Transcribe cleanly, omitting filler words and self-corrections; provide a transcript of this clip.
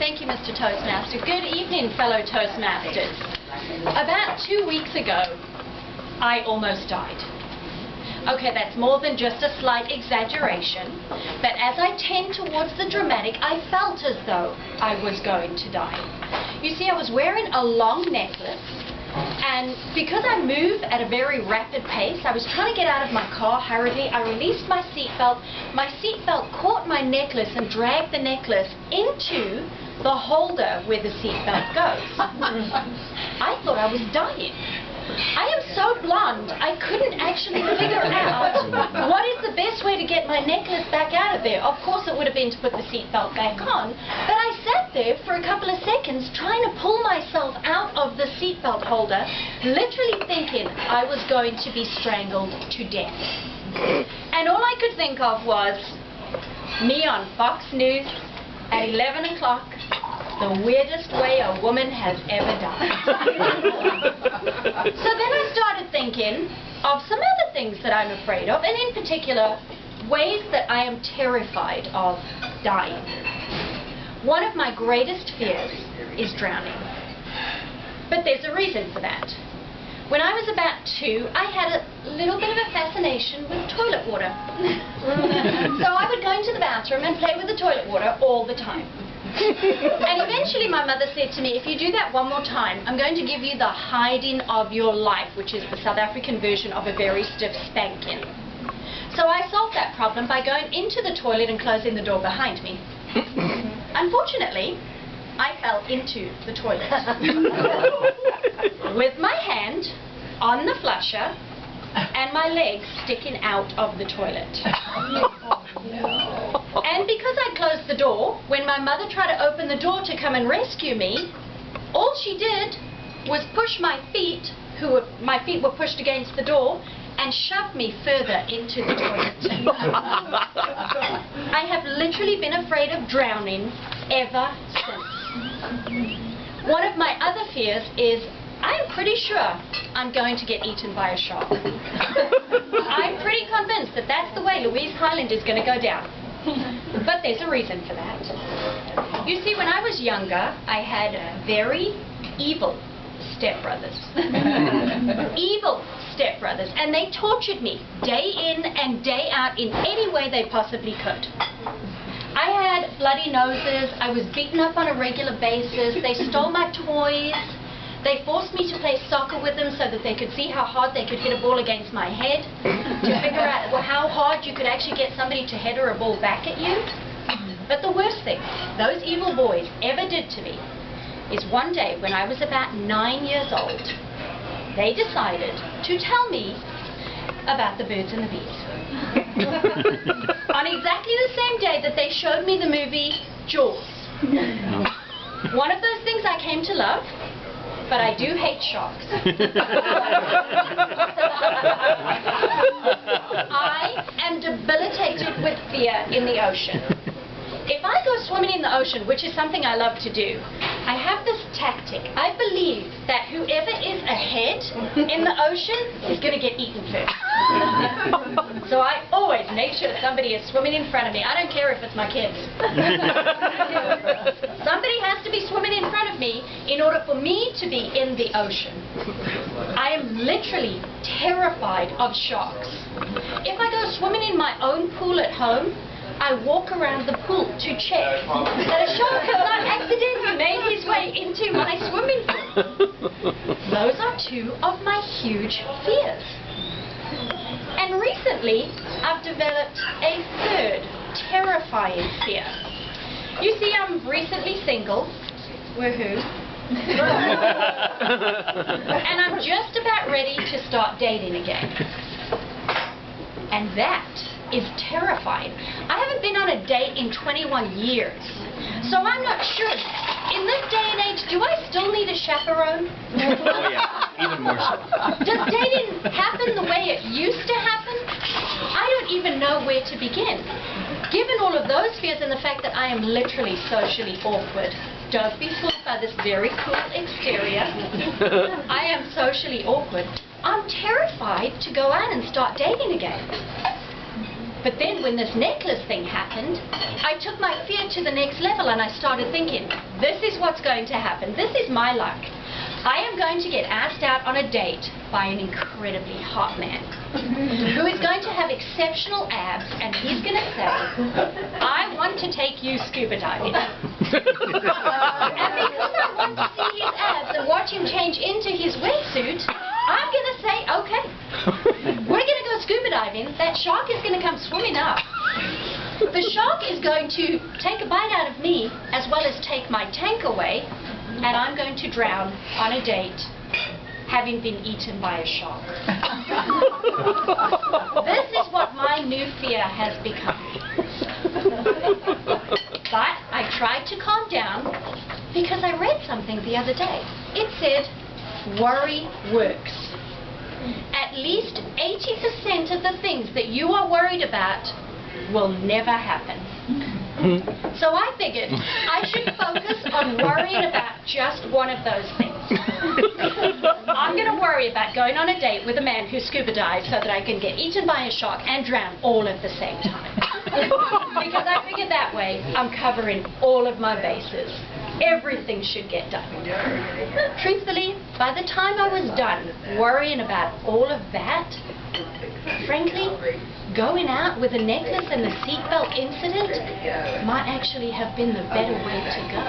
Thank you, Mr. Toastmaster. Good evening, fellow Toastmasters. About 2 weeks ago, I almost died. Okay, that's more than just a slight exaggeration, but as I tend towards the dramatic, I felt as though I was going to die. You see, I was wearing a long necklace, and because I move at a very rapid pace, I was trying to get out of my car hurriedly. I released my seatbelt. My seatbelt caught my necklace and dragged the necklace into the holder where the seatbelt goes. I thought I was dying. I am so blonde, I couldn't actually figure out what is the best way to get my necklace back out of there. Of course it would have been to put the seatbelt back on, but I sat there for a couple of seconds trying to pull myself out of the seatbelt holder, literally thinking I was going to be strangled to death. And all I could think of was me on Fox News at 11 o'clock, the weirdest way a woman has ever died. So then I started thinking of some other things that I'm afraid of, and in particular, ways that I am terrified of dying. One of my greatest fears is drowning. But there's a reason for that. When I was about 2, I had a little bit of a fascination with toilet water. So I would go into the bathroom and play with the toilet water all the time. And eventually my mother said to me, if you do that one more time, I'm going to give you the hiding of your life, which is the South African version of a very stiff spanking. So I solved that problem by going into the toilet and closing the door behind me. Unfortunately, I fell into the toilet with my hand on the flusher and my legs sticking out of the toilet. And because I closed the door, when my mother tried to open the door to come and rescue me, all she did was push my feet, my feet were pushed against the door, and shoved me further into the toilet. I have literally been afraid of drowning ever since. One of my other fears is I'm pretty sure I'm going to get eaten by a shark. I'm pretty convinced that that's the way Louise Hyland is going to go down. But there's a reason for that. You see, when I was younger, I had very evil stepbrothers. Evil stepbrothers. And they tortured me day in and day out in any way they possibly could. I had bloody noses. I was beaten up on a regular basis. They stole my toys. They forced me to play soccer with them so that they could see how hard they could hit a ball against my head, to figure out how hard you could actually get somebody to header a ball back at you. But the worst thing those evil boys ever did to me is one day when I was about 9 years old, they decided to tell me about the birds and the bees. On exactly the same day that they showed me the movie Jaws. One of those things I came to love, but I do hate sharks. I am debilitated with fear in the ocean. If I go swimming in the ocean, which is something I love to do, I have this tactic. I believe that whoever is ahead in the ocean is going to get eaten first. So I always make sure somebody is swimming in front of me. I don't care if it's my kids. Somebody has to be swimming in front of me in order for me to be in the ocean. I am literally terrified of sharks. If I go swimming in my own pool at home, I walk around the pool to check that a shark has not accidentally made his way into my swimming pool. Those are 2 of my huge fears. And recently, I've developed a 3rd terrifying fear. You see, I'm recently single. Woohoo. And I'm just about ready to start dating again. And that is terrifying. I haven't been on a date in 21 years. So I'm not sure. In this day and age, do I still need a chaperone? Oh yeah, even more so. Does dating happen the way it used to happen? I don't even know where to begin. Given all of those fears and the fact that I am literally socially awkward, don't be fooled by this very cool exterior. I am socially awkward. I'm terrified to go out and start dating again. But then when this necklace thing happened, I took my fear to the next level and I started thinking, this is what's going to happen. This is my luck. I am going to get asked out on a date by an incredibly hot man who is going to have exceptional abs, and he's going to say, I want to take you scuba diving. And because I want to see his abs and watch him change into his wetsuit, I'm going to say, okay, we're going to go scuba diving. That shark is going to come swimming up. The shark is going to take a bite out of me as well as take my tank away, and I'm going to drown on a date having been eaten by a shark. This is what my new fear has become. But I tried to calm down because I read something the other day. It said, worry works. At least 80% of the things that you are worried about will never happen. So I figured I should focus on worrying about just one of those things. I'm going to worry about going on a date with a man who scuba dives so that I can get eaten by a shark and drown all at the same time. Because I figured that way I'm covering all of my bases. Everything should get done. Truthfully, by the time I was done worrying about all of that, frankly, going out with a necklace and the seatbelt incident might actually have been the better way to go.